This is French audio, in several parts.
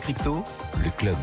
crypto, le club.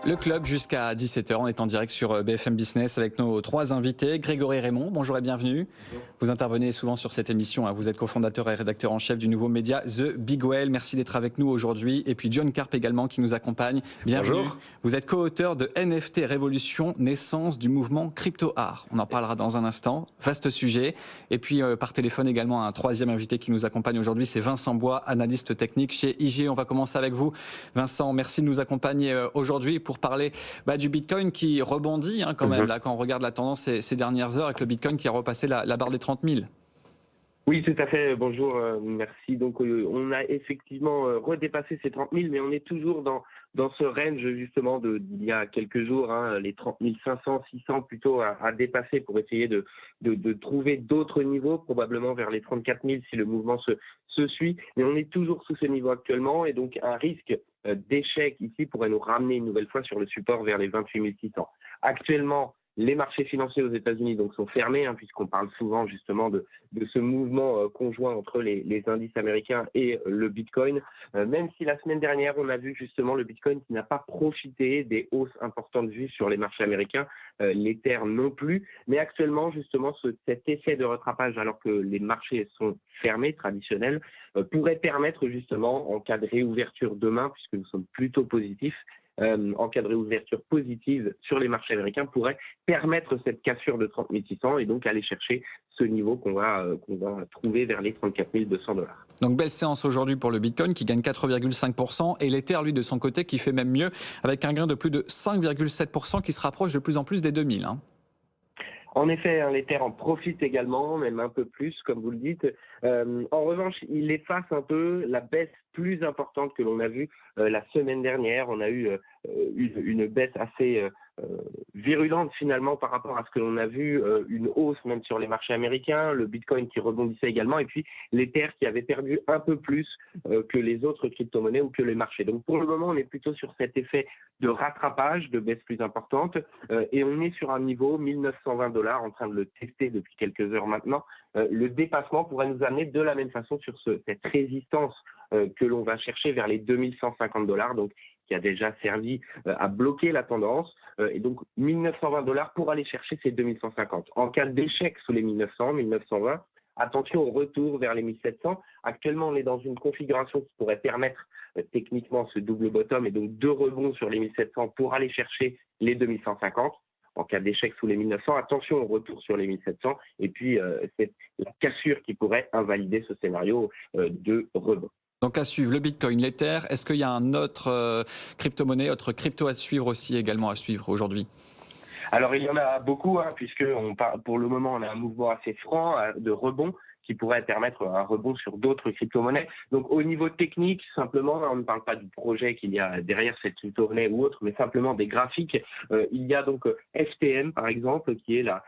Le club jusqu'à 17h, on est en direct sur BFM Business avec nos trois invités. Grégory Raymond, bonjour et bienvenue. Bonjour. Vous intervenez souvent sur cette émission, vous êtes cofondateur et rédacteur en chef du nouveau média The Big Whale. Merci d'être avec nous aujourd'hui. Et puis John Karp également qui nous accompagne. Bienvenue. Bonjour. Vous êtes co-auteur de NFT Révolution, naissance du mouvement Crypto Art. On en parlera dans un instant, vaste sujet. Et puis par téléphone également un troisième invité qui nous accompagne aujourd'hui, c'est Vincent Bois, analyste technique chez IG. On va commencer avec vous. Vincent, merci de nous accompagner aujourd'hui pour parler du Bitcoin qui rebondit quand même, là, quand on regarde la tendance ces dernières heures, avec le Bitcoin qui a repassé la barre des 30 000. Oui, tout à fait. Bonjour, merci. Donc, on a effectivement redépassé ces 30 000, mais on est toujours dans ce range justement d'il y a quelques jours, les 30 500, 600 plutôt à dépasser pour essayer de trouver d'autres niveaux, probablement vers les 34 000 si le mouvement se suit. Mais on est toujours sous ce niveau actuellement et donc un risque d'échec ici pourrait nous ramener une nouvelle fois sur le support vers les 28 600. Actuellement, les marchés financiers aux États-Unis donc sont fermés, puisqu'on parle souvent justement de ce mouvement conjoint entre les indices américains et le Bitcoin. Même si la semaine dernière, on a vu justement le Bitcoin qui n'a pas profité des hausses importantes vues sur les marchés américains, l'Ether non plus. Mais actuellement, justement, cet effet de rattrapage, alors que les marchés sont fermés, traditionnels, pourrait permettre justement, en cas de réouverture demain, puisque nous sommes plutôt positifs, en cas de réouverture positive sur les marchés américains, pourrait permettre cette cassure de 30 600 et donc aller chercher ce niveau qu'on va trouver vers les 34 200 $. Donc belle séance aujourd'hui pour le Bitcoin qui gagne 4,5% et l'Ether, lui, de son côté, qui fait même mieux avec un gain de plus de 5,7% qui se rapproche de plus en plus des 2000. En effet, l'Ether en profite également, même un peu plus, comme vous le dites. En revanche, il efface un peu la baisse plus importante que l'on a vue la semaine dernière. On a eu une baisse assez virulente finalement par rapport à ce que l'on a vu, une hausse même sur les marchés américains, le Bitcoin qui rebondissait également, et puis l'Ether qui avait perdu un peu plus que les autres crypto-monnaies ou que les marchés. Donc pour le moment, on est plutôt sur cet effet de rattrapage, de baisse plus importante, et on est sur un niveau 1920 $, en train de le tester depuis quelques heures maintenant. Le dépassement pourrait nous amener de la même façon sur cette résistance que l'on va chercher vers les 2150 $, donc qui a déjà servi à bloquer la tendance, et donc 1920 $ pour aller chercher ces 2150. En cas d'échec sous les 1900, 1920, attention au retour vers les 1700. Actuellement, on est dans une configuration qui pourrait permettre techniquement ce double bottom et donc deux rebonds sur les 1700 pour aller chercher les 2150. En cas d'échec sous les 1900, attention au retour sur les 1700 et puis c'est la cassure qui pourrait invalider ce scénario de rebond. Donc à suivre le Bitcoin, l'Ether. Est-ce qu'il y a un autre crypto-monnaie, autre crypto à suivre aussi également à suivre aujourd'hui ? Alors il y en a beaucoup, puisque pour le moment on a un mouvement assez franc de rebond qui pourrait permettre un rebond sur d'autres crypto-monnaies. Donc au niveau technique, simplement, on ne parle pas du projet qu'il y a derrière cette crypto-monnaie ou autre, mais simplement des graphiques. Il y a donc STM par exemple, qui est là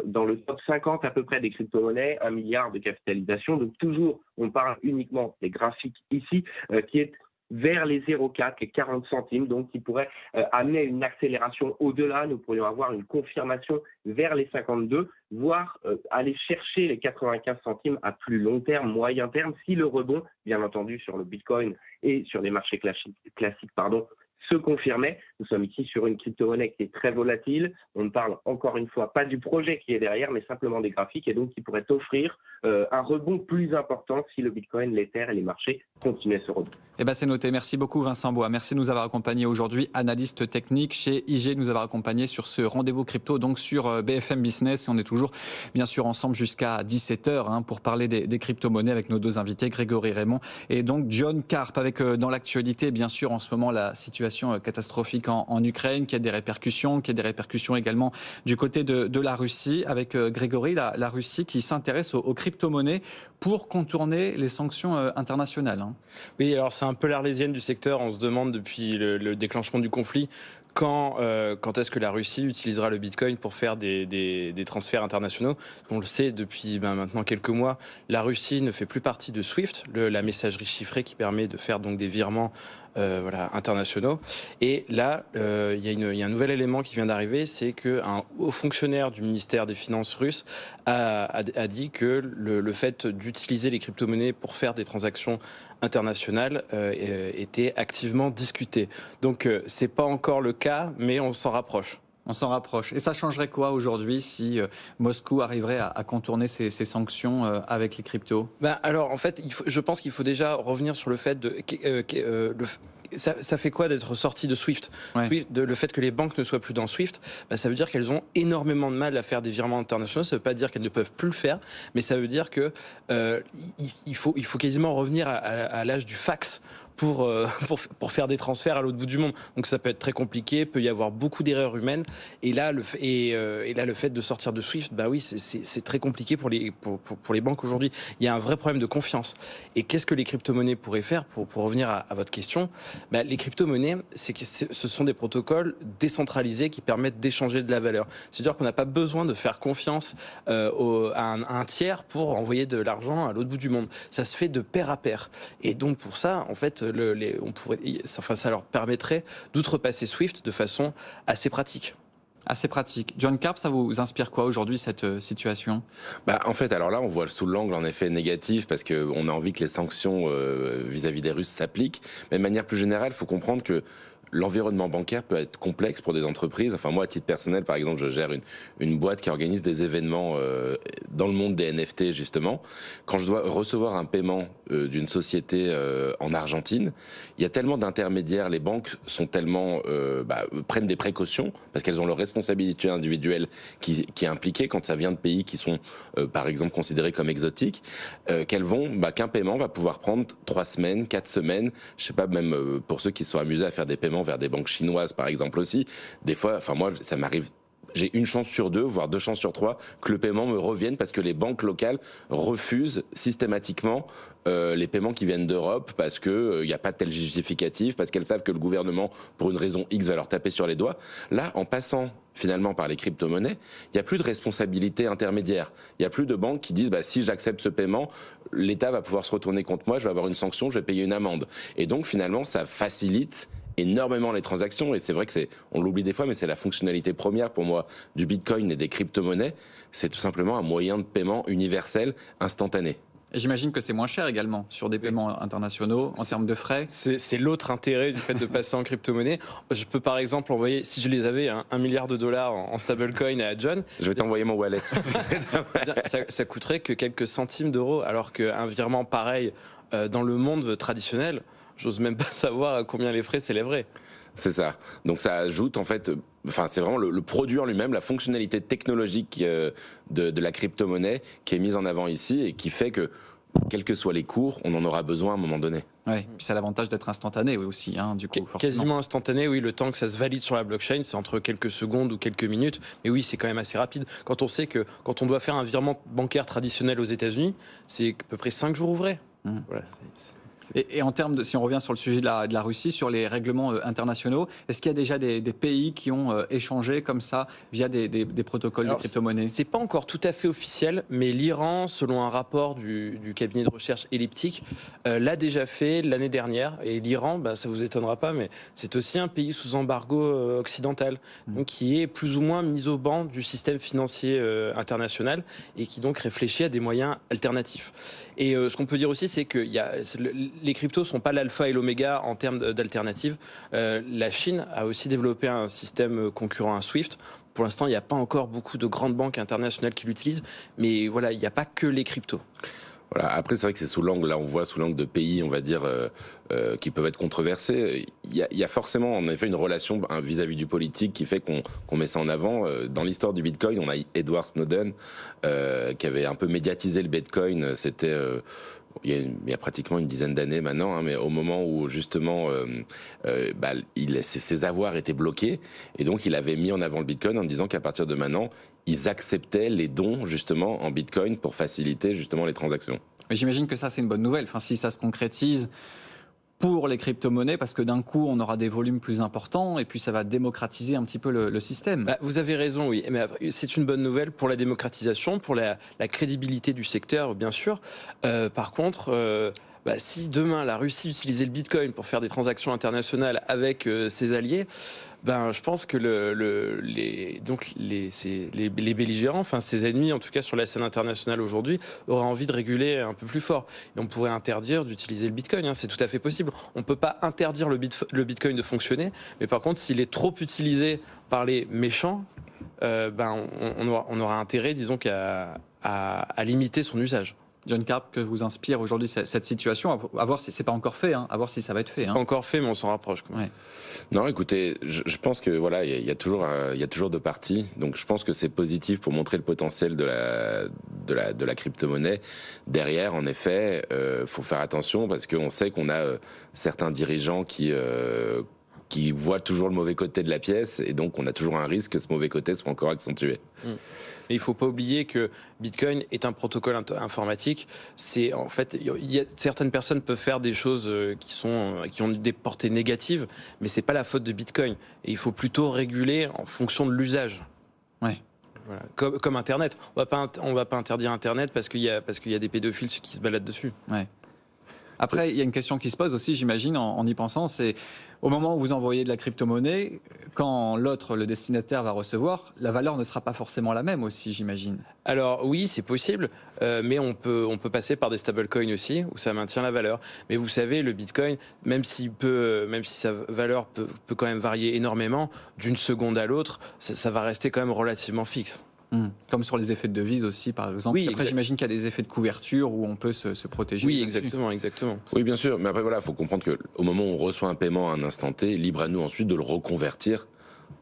dans le top 50 à peu près des crypto-monnaies, 1 milliard de capitalisation. Donc toujours, on parle uniquement des graphiques ici, qui est vers les 0,4, les 40 centimes, donc qui pourrait amener une accélération au-delà. Nous pourrions avoir une confirmation vers les 52, voire aller chercher les 95 centimes à plus long terme, moyen terme, si le rebond, bien entendu, sur le Bitcoin et sur les marchés classiques, se confirmait. Nous sommes ici sur une crypto-monnaie qui est très volatile. On ne parle encore une fois pas du projet qui est derrière, mais simplement des graphiques et donc qui pourrait offrir un rebond plus important si le Bitcoin, l'Ether et les marchés continuaient ce rebond. C'est noté. Merci beaucoup Vincent Bois. Merci de nous avoir accompagnés aujourd'hui, analyste technique chez IG, de nous avoir accompagnés sur ce rendez-vous crypto, donc sur BFM Business. Et on est toujours bien sûr ensemble jusqu'à 17h pour parler des crypto-monnaies avec nos deux invités, Grégory Raymond et donc John Karp, avec dans l'actualité bien sûr en ce moment la situation catastrophique en Ukraine, qui a des répercussions, également du côté de la Russie, avec Grégory, la Russie qui s'intéresse aux crypto-monnaies pour contourner les sanctions internationales. Oui, alors c'est un peu l'arlésienne du secteur. On se demande depuis le déclenchement du conflit quand est-ce que la Russie utilisera le Bitcoin pour faire des transferts internationaux. On le sait depuis maintenant quelques mois, la Russie ne fait plus partie de SWIFT, la messagerie chiffrée qui permet de faire donc des virements internationaux. Et là, il y a un nouvel élément qui vient d'arriver, c'est qu'un haut fonctionnaire du ministère des Finances russe a dit que le fait d'utiliser les crypto-monnaies pour faire des transactions internationales étaient activement discutées. Donc c'est pas encore le cas, mais on s'en rapproche. On s'en rapproche. Et ça changerait quoi aujourd'hui si Moscou arriverait à contourner ces sanctions avec les cryptos ? Alors en fait, je pense qu'il faut déjà revenir sur le fait ça fait quoi d'être sorti de SWIFT, le fait que les banques ne soient plus dans SWIFT, ça veut dire qu'elles ont énormément de mal à faire des virements internationaux. Ça ne veut pas dire qu'elles ne peuvent plus le faire, mais ça veut dire que il faut quasiment revenir à l'âge du fax pour faire des transferts à l'autre bout du monde. Donc ça peut être très compliqué, il peut y avoir beaucoup d'erreurs humaines. Et là, le fait de sortir de SWIFT, c'est très compliqué pour les banques aujourd'hui. Il y a un vrai problème de confiance. Et qu'est-ce que les crypto-monnaies pourraient faire pour revenir à votre question ? Les crypto-monnaies, ce sont des protocoles décentralisés qui permettent d'échanger de la valeur. C'est-à-dire qu'on n'a pas besoin de faire confiance à un tiers pour envoyer de l'argent à l'autre bout du monde. Ça se fait de pair à pair. Et donc pour ça, en fait, ça leur permettrait d'outrepasser SWIFT de façon assez pratique. Assez pratique. John Karp, ça vous inspire quoi aujourd'hui, cette situation ? En fait, alors là, on voit sous l'angle en effet négatif parce qu'on a envie que les sanctions vis-à-vis des Russes s'appliquent. Mais de manière plus générale, il faut comprendre que l'environnement bancaire peut être complexe pour des entreprises. Enfin, moi, à titre personnel, par exemple, je gère une boîte qui organise des événements dans le monde des NFT, justement. Quand je dois recevoir un paiement d'une société en Argentine, il y a tellement d'intermédiaires, les banques sont tellement prennent des précautions parce qu'elles ont leur responsabilité individuelle qui est impliquée quand ça vient de pays qui sont, par exemple, considérés comme exotiques, qu'un paiement va pouvoir prendre 3 semaines, 4 semaines, je sais pas, même pour ceux qui se sont amusés à faire des paiements vers des banques chinoises, par exemple aussi. Des fois, moi, ça m'arrive, j'ai 1 chance sur 2, voire 2 chances sur 3, que le paiement me revienne parce que les banques locales refusent systématiquement les paiements qui viennent d'Europe parce que y a pas de tel justificatif, parce qu'elles savent que le gouvernement, pour une raison X, va leur taper sur les doigts. Là, en passant finalement par les crypto-monnaies, il n'y a plus de responsabilité intermédiaire. Il n'y a plus de banques qui disent si j'accepte ce paiement, l'État va pouvoir se retourner contre moi, je vais avoir une sanction, je vais payer une amende. Et donc finalement, ça facilite énormément les transactions, et c'est vrai que on l'oublie des fois, mais c'est la fonctionnalité première pour moi du Bitcoin et des crypto-monnaies, c'est tout simplement un moyen de paiement universel, instantané. Et j'imagine que c'est moins cher également sur des paiements internationaux en termes de frais. C'est l'autre intérêt du fait de passer en crypto-monnaie. Je peux par exemple envoyer, si je les avais, $1 milliard en stablecoin à John. Je vais t'envoyer mon wallet. ça coûterait que quelques centimes d'euros, alors qu'un virement pareil dans le monde traditionnel, j'ose même pas savoir combien les frais s'élèveraient. C'est ça. Donc ça ajoute en fait, c'est vraiment le produit en lui-même, la fonctionnalité technologique de la crypto-monnaie qui est mise en avant ici et qui fait que, quels que soient les cours, on en aura besoin à un moment donné. Oui, puis ça a l'avantage d'être instantané aussi, du coup, forcément. Quasiment instantané, oui, le temps que ça se valide sur la blockchain, c'est entre quelques secondes ou quelques minutes, mais oui, c'est quand même assez rapide. Quand on sait que quand on doit faire un virement bancaire traditionnel aux États-Unis, c'est à peu près 5 jours ouvrés. Voilà, Et en termes si on revient sur le sujet de la Russie, sur les règlements internationaux, est-ce qu'il y a déjà des pays qui ont échangé comme ça via des protocoles de crypto-monnaie ? C'est pas encore tout à fait officiel, mais l'Iran, selon un rapport du cabinet de recherche Elliptic, l'a déjà fait l'année dernière. Et l'Iran, ça vous étonnera pas, mais c'est aussi un pays sous embargo occidental, donc qui est plus ou moins mis au banc du système financier international et qui donc réfléchit à des moyens alternatifs. Et ce qu'on peut dire aussi, c'est que les cryptos sont pas l'alpha et l'oméga en termes d'alternatives. La Chine a aussi développé un système concurrent à SWIFT. Pour l'instant, il n'y a pas encore beaucoup de grandes banques internationales qui l'utilisent, mais voilà, il n'y a pas que les cryptos. Voilà. Après, c'est vrai que c'est on voit sous l'angle de pays, on va dire, qui peuvent être controversés. Il y a forcément, en effet, une relation vis-à-vis du politique qui fait qu'on met ça en avant. Dans l'histoire du Bitcoin, on a Edward Snowden qui avait un peu médiatisé le Bitcoin. C'était il y a pratiquement une dizaine d'années maintenant, mais au moment où justement ses avoirs étaient bloqués, et donc il avait mis en avant le Bitcoin en disant qu'à partir de maintenant, ils acceptaient les dons justement en Bitcoin pour faciliter justement les transactions. Mais j'imagine que ça c'est une bonne nouvelle. Si ça se concrétise pour les crypto-monnaies, parce que d'un coup on aura des volumes plus importants et puis ça va démocratiser un petit peu le système. Vous avez raison, oui. Mais c'est une bonne nouvelle pour la démocratisation, pour la crédibilité du secteur, bien sûr. Par contre, si demain la Russie utilisait le Bitcoin pour faire des transactions internationales avec ses alliés, je pense que les belligérants, enfin ses ennemis, en tout cas sur la scène internationale aujourd'hui, auraient envie de réguler un peu plus fort. Et on pourrait interdire d'utiliser le Bitcoin. C'est tout à fait possible. On ne peut pas interdire le Bitcoin de fonctionner, mais par contre, s'il est trop utilisé par les méchants, on aura intérêt, disons, à limiter son usage. John Karp, que vous inspire aujourd'hui cette situation, à voir si c'est pas encore fait, à voir si ça va être fait. C'est pas encore fait, mais on s'en rapproche. Ouais. Non, écoutez, je pense que voilà, il y a toujours deux parties. Donc, je pense que c'est positif pour montrer le potentiel de la crypto-monnaie. Derrière, en effet, faut faire attention parce qu'on sait qu'on a certains dirigeants qui voient toujours le mauvais côté de la pièce, et donc on a toujours un risque que ce mauvais côté soit encore accentué. Mais il ne faut pas oublier que Bitcoin est un protocole informatique. En fait, certaines personnes peuvent faire des choses qui ont des portées négatives, mais c'est pas la faute de Bitcoin. Et il faut plutôt réguler en fonction de l'usage. Ouais. Voilà. Comme Internet. On va pas interdire Internet parce qu'il y a des pédophiles qui se baladent dessus. Ouais. Après, il y a une question qui se pose aussi, j'imagine, en y pensant, c'est au moment où vous envoyez de la crypto-monnaie, quand l'autre, le destinataire, va recevoir, la valeur ne sera pas forcément la même aussi, j'imagine. Alors oui, c'est possible, mais on peut passer par des stablecoins aussi, où ça maintient la valeur. Mais vous savez, le Bitcoin, même si sa valeur peut quand même varier énormément, d'une seconde à l'autre, ça va rester quand même relativement fixe. Comme sur les effets de devise aussi, par exemple. Oui, après, j'imagine qu'il y a des effets de couverture où on peut se protéger. Oui, exactement. Oui, bien sûr. Mais après, voilà, il faut comprendre qu'au moment où on reçoit un paiement à un instant T, libre à nous ensuite de le reconvertir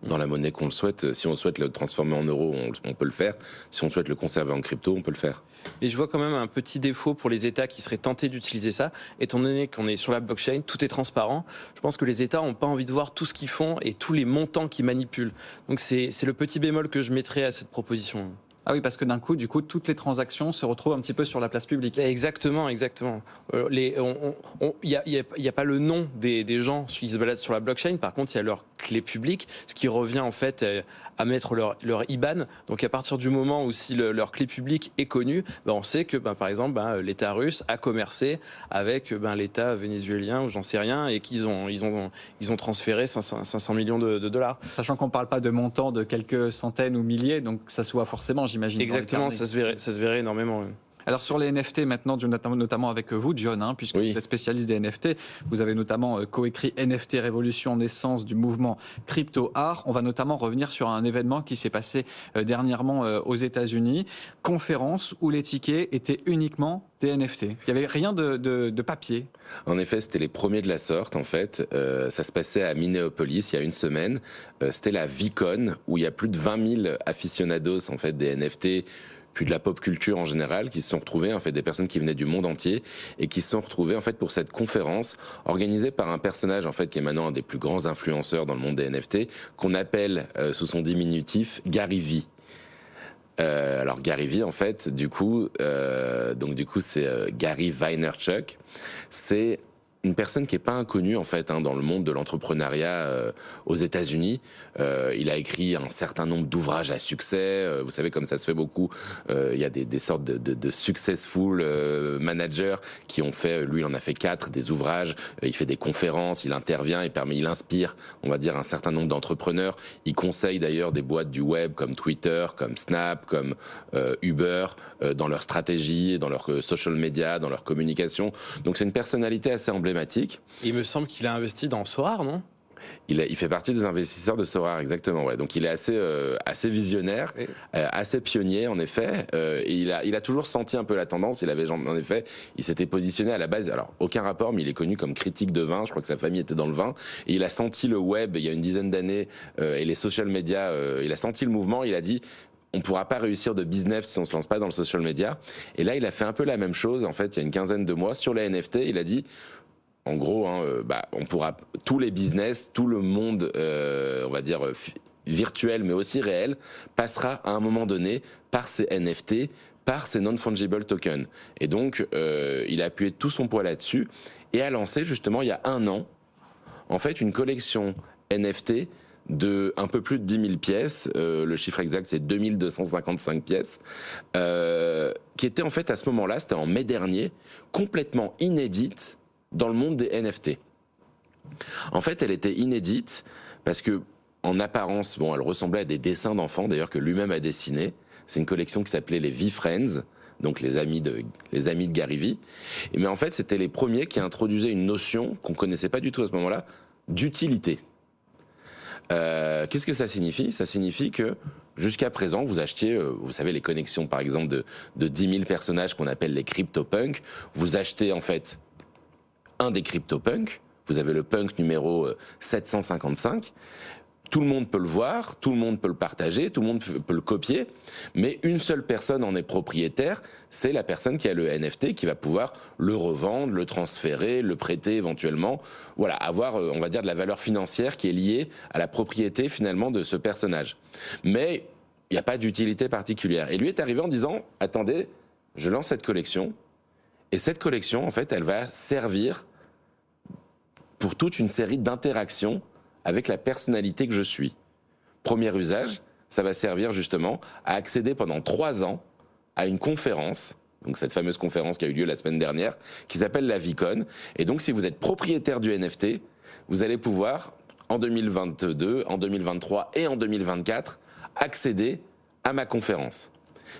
dans la monnaie qu'on le souhaite. Si on souhaite le transformer en euros, on peut le faire. Si on souhaite le conserver en crypto, on peut le faire. Et je vois quand même un petit défaut pour les États qui seraient tentés d'utiliser ça, étant donné qu'on est sur la blockchain, tout est transparent. Je pense que les États n'ont pas envie de voir tout ce qu'ils font et tous les montants qu'ils manipulent. Donc c'est le petit bémol que je mettrais à cette proposition. Ah oui, parce que d'un coup, toutes les transactions se retrouvent un petit peu sur la place publique. Exactement. Il n'y a pas le nom des gens qui se baladent sur la blockchain. Par contre, il y a leur clé publique, ce qui revient en fait à mettre leur IBAN. Donc à partir du moment où si leur clé publique est connue, on sait que par exemple l'État russe a commercé avec l'État vénézuélien ou j'en sais rien et qu'ils ont transféré 500 millions de dollars. Sachant qu'on ne parle pas de montants de quelques centaines ou milliers, donc ça se voit forcément, j'imagine. Exactement, ça se verrait énormément. Alors sur les NFT maintenant, notamment avec vous, John, puisque vous êtes spécialiste des NFT, vous avez notamment coécrit NFT Révolution naissance du mouvement Crypto Art. On va notamment revenir sur un événement qui s'est passé dernièrement aux États-Unis, conférence où les tickets étaient uniquement des NFT. Il n'y avait rien de papier. En effet, c'était les premiers de la sorte. En fait, ça se passait à Minneapolis il y a une semaine. C'était la VCon où il y a plus de 20 000 aficionados en fait des NFT. Puis de la pop culture en général, qui se sont retrouvés, en fait, des personnes qui venaient du monde entier et qui se sont retrouvés, en fait, pour cette conférence organisée par un personnage, en fait, qui est maintenant un des plus grands influenceurs dans le monde des NFT, qu'on appelle, sous son diminutif, Gary V. Alors Gary V, en fait, du coup, c'est Gary Vaynerchuk. C'est une personne qui est pas inconnue en fait dans le monde de l'entrepreneuriat aux États-Unis. Il a écrit un certain nombre d'ouvrages à succès. Vous savez, comme ça se fait beaucoup, il y a des sortes de successful managers qui ont fait. Lui, il en a fait 4 des ouvrages. Il fait des conférences, il intervient, il inspire, on va dire, un certain nombre d'entrepreneurs. Il conseille d'ailleurs des boîtes du web comme Twitter, comme Snap, comme Uber dans leur stratégie, dans leur social media, dans leur communication. Donc c'est une personnalité assez emblématique. Il me semble qu'il a investi dans Sorare, non ? Il fait partie des investisseurs de Sorare, exactement. Ouais. Donc il est assez visionnaire, assez pionnier en effet. Et il a toujours senti un peu la tendance. Il s'était positionné à la base. Alors aucun rapport, mais il est connu comme critique de vin. Je crois que sa famille était dans le vin. Et il a senti le web il y a une dizaine d'années et les social media. Il a senti le mouvement. Il a dit. On ne pourra pas réussir de business si on ne se lance pas dans le social media. Et là, il a fait un peu la même chose, en fait, il y a une quinzaine de mois, sur les NFT. Il a dit, en gros, on pourra, tous les business, tout le monde, on va dire, virtuel, mais aussi réel, passera à un moment donné par ces NFT, par ces non-fungible tokens. Et donc, il a appuyé tout son poids là-dessus et a lancé, justement, il y a 1 an, en fait, une collection NFT de un peu plus de 10 000 pièces, le chiffre exact c'est 2255 pièces, qui était en fait à ce moment-là, c'était en mai dernier, complètement inédite dans le monde des NFT. En fait, elle était inédite parce que, en apparence, bon, elle ressemblait à des dessins d'enfants, d'ailleurs que lui-même a dessiné. C'est une collection qui s'appelait les V-Friends, donc les amis de Gary Vee. Mais en fait, c'était les premiers qui introduisaient une notion qu'on connaissait pas du tout à ce moment-là, d'utilité. Qu'est-ce que ça signifie ? Ça signifie que jusqu'à présent, vous achetiez, vous savez, les connexions par exemple de 10 000 personnages qu'on appelle les CryptoPunks. Vous achetez en fait un des CryptoPunks. Vous avez le punk numéro 755. Tout le monde peut le voir, tout le monde peut le partager, tout le monde peut le copier, mais une seule personne en est propriétaire, c'est la personne qui a le NFT, qui va pouvoir le revendre, le transférer, le prêter éventuellement, voilà, avoir, on va dire, de la valeur financière qui est liée à la propriété finalement de ce personnage. Mais il n'y a pas d'utilité particulière. Et lui est arrivé en disant, attendez, je lance cette collection, et cette collection, en fait, elle va servir pour toute une série d'interactions avec la personnalité que je suis. Premier usage, ça va servir justement à accéder pendant 3 ans à une conférence, donc cette fameuse conférence qui a eu lieu la semaine dernière, qui s'appelle la VeeCon. Et donc si vous êtes propriétaire du NFT, vous allez pouvoir, en 2022, en 2023 et en 2024, accéder à ma conférence.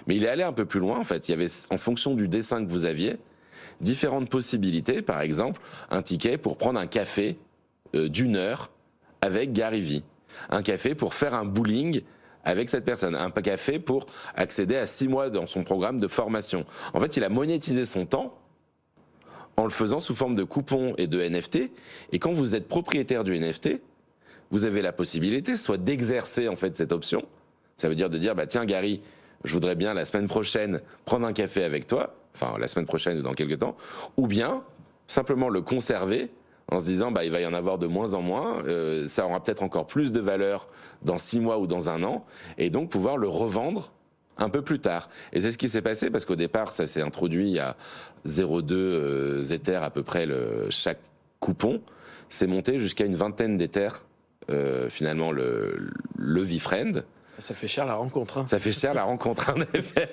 Mais il est allé un peu plus loin en fait. Il y avait, en fonction du dessin que vous aviez, différentes possibilités. Par exemple, un ticket pour prendre un café d'1 heure avec Gary Vee, un café pour faire un bowling avec cette personne, un café pour accéder à 6 mois dans son programme de formation. En fait, il a monétisé son temps en le faisant sous forme de coupons et de NFT. Et quand vous êtes propriétaire du NFT, vous avez la possibilité soit d'exercer en fait cette option. Ça veut dire de dire, bah tiens Gary, je voudrais bien la semaine prochaine prendre un café avec toi, enfin la semaine prochaine ou dans quelques temps, ou bien simplement le conserver en se disant bah il va y en avoir de moins en moins, ça aura peut-être encore plus de valeur dans 6 mois ou dans 1 an, et donc pouvoir le revendre un peu plus tard. Et c'est ce qui s'est passé parce qu'au départ ça s'est introduit à 0,2 Ether à peu près chaque coupon, c'est monté jusqu'à une vingtaine d'Ethers finalement le VeeFriend. Ça fait cher la rencontre. Hein. Ça fait cher la rencontre, en effet.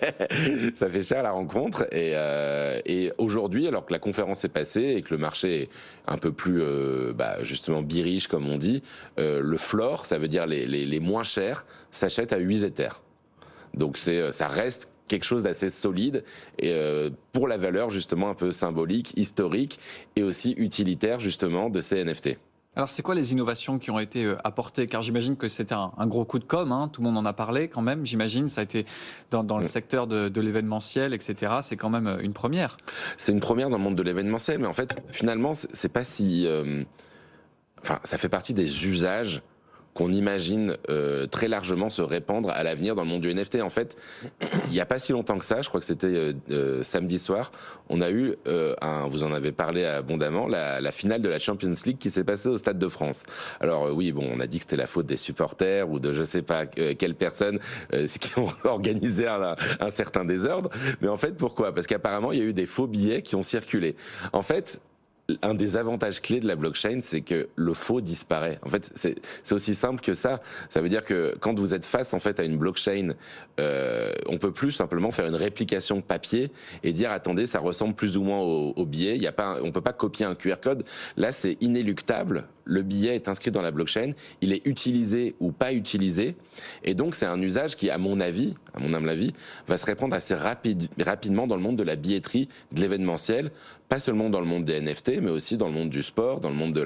Ça fait cher la rencontre. Et aujourd'hui, alors que la conférence est passée et que le marché est un peu plus, justement, biriche, comme on dit, le floor, ça veut dire les moins chers, s'achètent à 8 Ethers. Donc ça reste quelque chose d'assez solide et pour la valeur, justement, un peu symbolique, historique et aussi utilitaire, justement, de ces NFT. Alors, c'est quoi les innovations qui ont été apportées ? Car j'imagine que c'était un gros coup de com', hein, tout le monde en a parlé quand même, j'imagine, ça a été dans le secteur de l'événementiel, etc. C'est quand même une première. C'est une première dans le monde de l'événementiel, mais en fait, finalement, c'est pas si... ça fait partie des usages qu'on imagine très largement se répandre à l'avenir dans le monde du NFT. En fait, il n'y a pas si longtemps que ça, je crois que c'était samedi soir, on a eu, vous en avez parlé abondamment, la finale de la Champions League qui s'est passée au Stade de France. Alors oui, bon, on a dit que c'était la faute des supporters ou de je sais pas quelles personnes qui ont organisé un certain désordre. Mais en fait, pourquoi ? Parce qu'apparemment, il y a eu des faux billets qui ont circulé. En fait, un des avantages clés de la blockchain, c'est que le faux disparaît. En fait, c'est aussi simple que ça. Ça veut dire que quand vous êtes face en fait à une blockchain, on peut plus simplement faire une réplication papier et dire attendez, ça ressemble plus ou moins au billet. On peut pas copier un QR code. Là, c'est inéluctable. Le billet est inscrit dans la blockchain. Il est utilisé ou pas utilisé. Et donc, c'est un usage qui, à mon humble avis, va se répandre assez rapidement dans le monde de la billetterie, de l'événementiel. Pas seulement dans le monde des NFT, mais aussi dans le monde du sport, dans le monde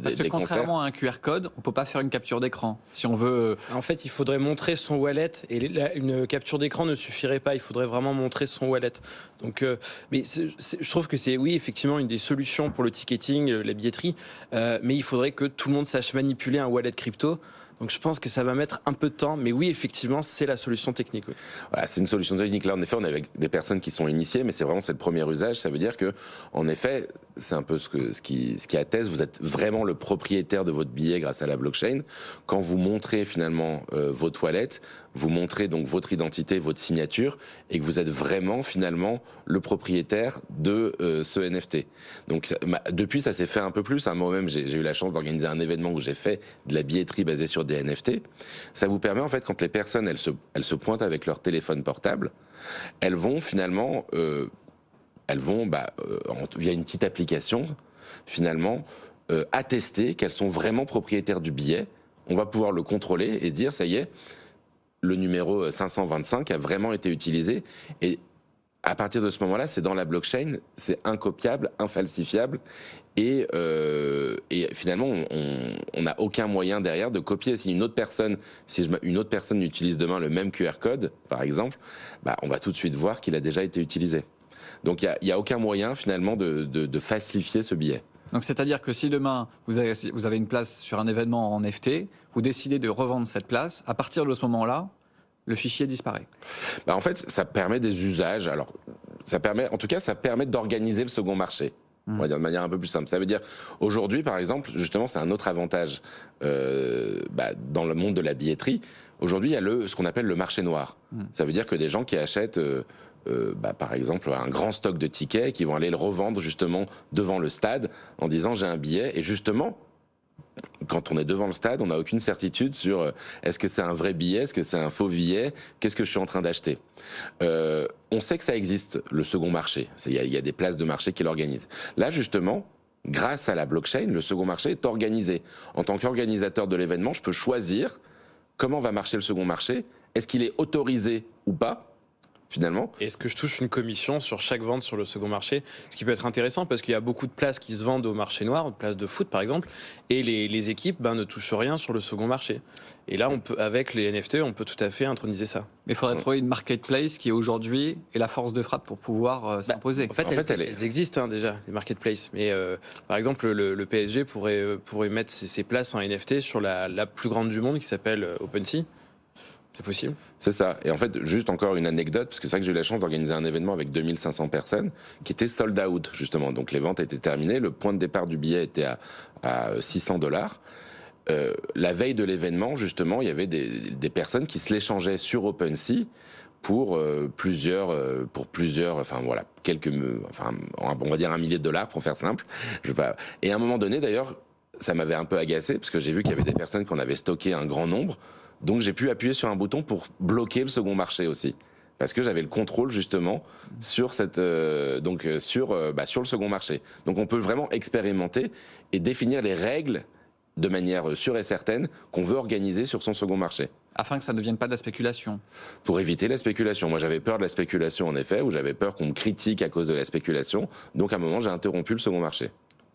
Parce que contrairement à un QR code, on peut pas faire une capture d'écran. Si on veut... En fait, il faudrait montrer son wallet et une capture d'écran ne suffirait pas. Il faudrait vraiment montrer son wallet. Donc, mais je trouve que c'est, oui, effectivement, une des solutions pour le ticketing, la billetterie. Mais il faudrait que tout le monde sache manipuler un wallet crypto. Donc je pense que ça va mettre un peu de temps, mais oui, effectivement, c'est la solution technique. Oui. Voilà, c'est une solution technique. Là, en effet, on est avec des personnes qui sont initiées, mais c'est le premier usage. Ça veut dire que, en effet, c'est un peu ce qui atteste. Vous êtes vraiment le propriétaire de votre billet grâce à la blockchain. Quand vous montrez finalement votre wallet, vous montrez donc votre identité, votre signature, et que vous êtes vraiment finalement le propriétaire de ce NFT. Donc depuis, ça s'est fait un peu plus. Moi-même, j'ai eu la chance d'organiser un événement où j'ai fait de la billetterie basée sur des NFT. Ça vous permet en fait, quand les personnes elles se pointent avec leur téléphone portable, elles vont finalement, via une petite application, finalement, attester qu'elles sont vraiment propriétaires du billet. On va pouvoir le contrôler et dire, ça y est, le numéro 525 a vraiment été utilisé. Et à partir de ce moment-là, c'est dans la blockchain, c'est incopiable, infalsifiable. Et finalement, on n'a aucun moyen derrière de copier. Si une autre personne utilise demain le même QR code, par exemple, on va tout de suite voir qu'il a déjà été utilisé. Donc il n'y a aucun moyen finalement de falsifier ce billet. Donc c'est-à-dire que si demain vous avez une place sur un événement en NFT, vous décidez de revendre cette place, à partir de ce moment-là, le fichier disparaît. En fait, ça permet des usages. Alors, ça permet d'organiser le second marché. On va dire de manière un peu plus simple. Ça veut dire, aujourd'hui, par exemple, justement, c'est un autre avantage dans le monde de la billetterie. Aujourd'hui, il y a ce qu'on appelle le marché noir. Ça veut dire que des gens qui achètent... par exemple, un grand stock de tickets qui vont aller le revendre justement devant le stade en disant j'ai un billet. Et justement, quand on est devant le stade, on n'a aucune certitude sur est-ce que c'est un vrai billet, est-ce que c'est un faux billet, qu'est-ce que je suis en train d'acheter. On sait que ça existe, le second marché. Il y a des places de marché qui l'organisent. Là, justement, grâce à la blockchain, le second marché est organisé. En tant qu'organisateur de l'événement, je peux choisir comment va marcher le second marché. Est-ce qu'il est autorisé ou pas ? Finalement. Est-ce que je touche une commission sur chaque vente sur le second marché ? Ce qui peut être intéressant parce qu'il y a beaucoup de places qui se vendent au marché noir, de places de foot par exemple, et les équipes ne touchent rien sur le second marché. Et là, avec les NFT, on peut tout à fait introniser ça. Mais il faudrait trouver une marketplace qui aujourd'hui est la force de frappe pour pouvoir s'imposer. En fait, elles existent déjà, les marketplaces. Mais par exemple, le PSG pourrait mettre ses places en NFT sur la plus grande du monde qui s'appelle OpenSea. C'est possible. C'est ça. Et en fait, juste encore une anecdote, parce que c'est vrai que j'ai eu la chance d'organiser un événement avec 2500 personnes qui était sold out, justement. Donc les ventes étaient terminées, le point de départ du billet était à $600. La veille de l'événement, justement, il y avait des personnes qui se l'échangeaient sur OpenSea pour plusieurs, on va dire $1 million pour faire simple. Et à un moment donné, d'ailleurs, ça m'avait un peu agacé, parce que j'ai vu qu'il y avait des personnes qui en avaient stocké un grand nombre. Donc j'ai pu appuyer sur un bouton pour bloquer le second marché aussi, parce que j'avais le contrôle justement sur sur le second marché. Donc on peut vraiment expérimenter et définir les règles de manière sûre et certaine qu'on veut organiser sur son second marché. Afin que ça ne devienne pas de la spéculation. Pour éviter la spéculation. Moi j'avais peur de la spéculation en effet, ou j'avais peur qu'on me critique à cause de la spéculation. Donc à un moment j'ai interrompu le second marché.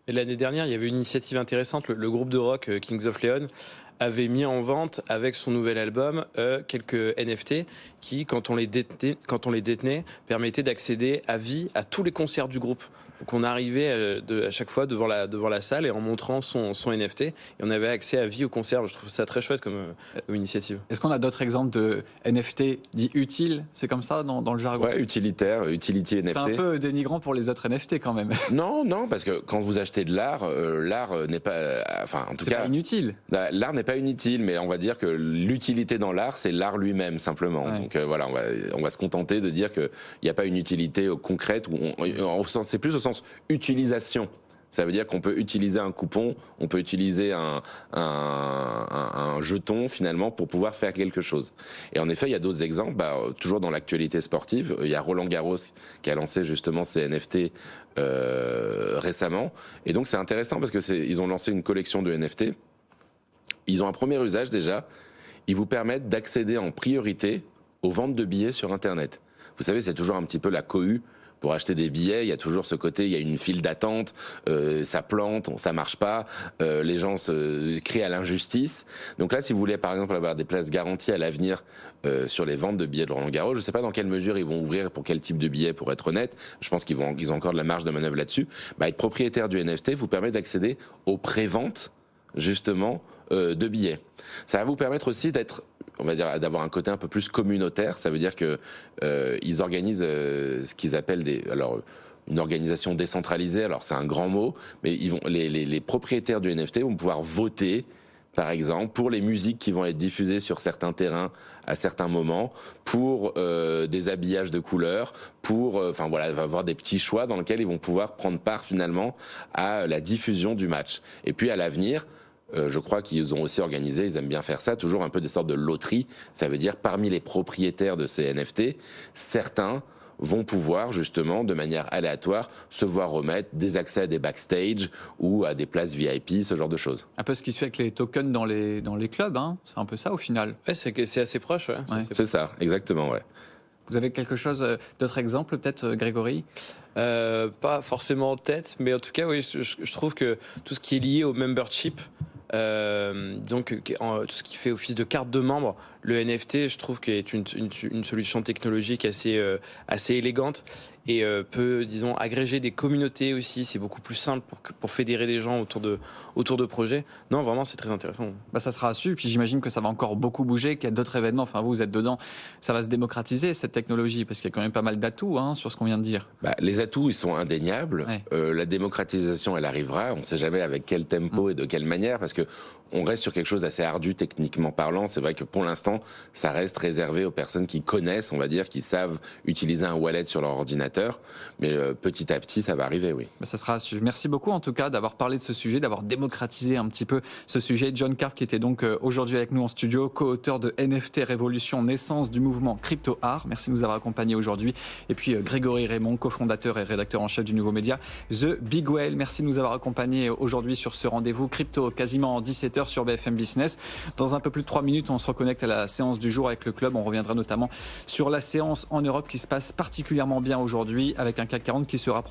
Et l'année dernière, il y avait une initiative intéressante. Le groupe de rock Kings of Leon avait mis en vente avec son nouvel album quelques NFT qui, quand on les détenait, permettaient d'accéder à vie à tous les concerts du groupe. Donc on arrivait à chaque fois devant la salle et en montrant son NFT, et on avait accès à vie au concert. Je trouve ça très chouette comme initiative. Est-ce qu'on a d'autres exemples de NFT dits utiles ? C'est comme ça dans le jargon ? Ouais, utilitaire, utility NFT. C'est un peu dénigrant pour les autres NFT quand même. Non, parce que quand vous achetez de l'art, l'art n'est pas... C'est pas inutile. L'art n'est pas inutile, mais on va dire que l'utilité dans l'art, c'est l'art lui-même, simplement. Ouais. Donc voilà, on va se contenter de dire qu'il n'y a pas une utilité concrète, c'est plus au sens utilisation. Ça veut dire qu'on peut utiliser un coupon, on peut utiliser un jeton finalement pour pouvoir faire quelque chose. Et en effet, il y a d'autres exemples. Toujours dans l'actualité sportive, il y a Roland Garros qui a lancé justement ses NFT récemment. Et donc c'est intéressant parce que ils ont lancé une collection de NFT. Ils ont un premier usage déjà. Ils vous permettent d'accéder en priorité aux ventes de billets sur Internet. Vous savez, c'est toujours un petit peu la cohue. Pour acheter des billets, il y a toujours ce côté, il y a une file d'attente, ça plante, ça marche pas, les gens se crient à l'injustice. Donc là, si vous voulez par exemple avoir des places garanties à l'avenir sur les ventes de billets de Roland Garros, je ne sais pas dans quelle mesure ils vont ouvrir pour quel type de billets, pour être honnête. Je pense qu'ils ont encore de la marge de manœuvre là-dessus. Être propriétaire du NFT vous permet d'accéder aux préventes justement de billets. Ça va vous permettre aussi d'avoir un côté un peu plus communautaire. Ça veut dire que ils organisent ce qu'ils appellent une organisation décentralisée. Alors c'est un grand mot, mais les propriétaires du NFT vont pouvoir voter par exemple, pour les musiques qui vont être diffusées sur certains terrains à certains moments, pour des habillages de couleurs, pour, enfin voilà, il va y avoir des petits choix dans lesquels ils vont pouvoir prendre part finalement à la diffusion du match. Et puis à l'avenir, je crois qu'ils ont aussi organisé, ils aiment bien faire ça, toujours un peu des sortes de loteries. Ça veut dire parmi les propriétaires de ces NFT, certains vont pouvoir justement de manière aléatoire se voir remettre des accès à des backstage ou à des places VIP, ce genre de choses. Un peu ce qui se fait avec les tokens dans les clubs, hein. C'est un peu ça au final. Ouais, c'est assez proche. Ouais. C'est ça, exactement, ouais. Vous avez quelque chose, d'autres exemples peut-être, Grégory ? Pas forcément en tête, mais en tout cas, oui, je trouve que tout ce qui est lié au membership, donc tout ce qui fait office de carte de membre, le NFT, je trouve qu'est une solution technologique assez élégante et peut, disons, agréger des communautés aussi. C'est beaucoup plus simple pour fédérer des gens autour de projets. Non, vraiment, c'est très intéressant. Bah, ça sera à suivre. Puis j'imagine que ça va encore beaucoup bouger, qu'il y a d'autres événements. Enfin, vous êtes dedans. Ça va se démocratiser, cette technologie, parce qu'il y a quand même pas mal d'atouts sur ce qu'on vient de dire. Les atouts, ils sont indéniables. Ouais. La démocratisation, elle arrivera. On ne sait jamais avec quel tempo et de quelle manière, parce que on reste sur quelque chose d'assez ardu techniquement parlant. C'est vrai que pour l'instant, ça reste réservé aux personnes qui connaissent, on va dire, qui savent utiliser un wallet sur leur ordinateur. Mais petit à petit, ça va arriver, oui. Ça sera à suivre. Merci beaucoup, en tout cas, d'avoir parlé de ce sujet, d'avoir démocratisé un petit peu ce sujet. John Karp, qui était donc aujourd'hui avec nous en studio, co-auteur de NFT Révolution, naissance du mouvement Crypto Art. Merci de nous avoir accompagnés aujourd'hui. Et puis Grégory Raymond, cofondateur et rédacteur en chef du nouveau média The Big Whale. Merci de nous avoir accompagnés aujourd'hui sur ce rendez-vous crypto, quasiment en 17h sur BFM Business. Dans un peu plus de 3 minutes, on se reconnecte à la séance du jour avec le club. On reviendra notamment sur la séance en Europe qui se passe particulièrement bien aujourd'hui avec un CAC 40 qui se rapproche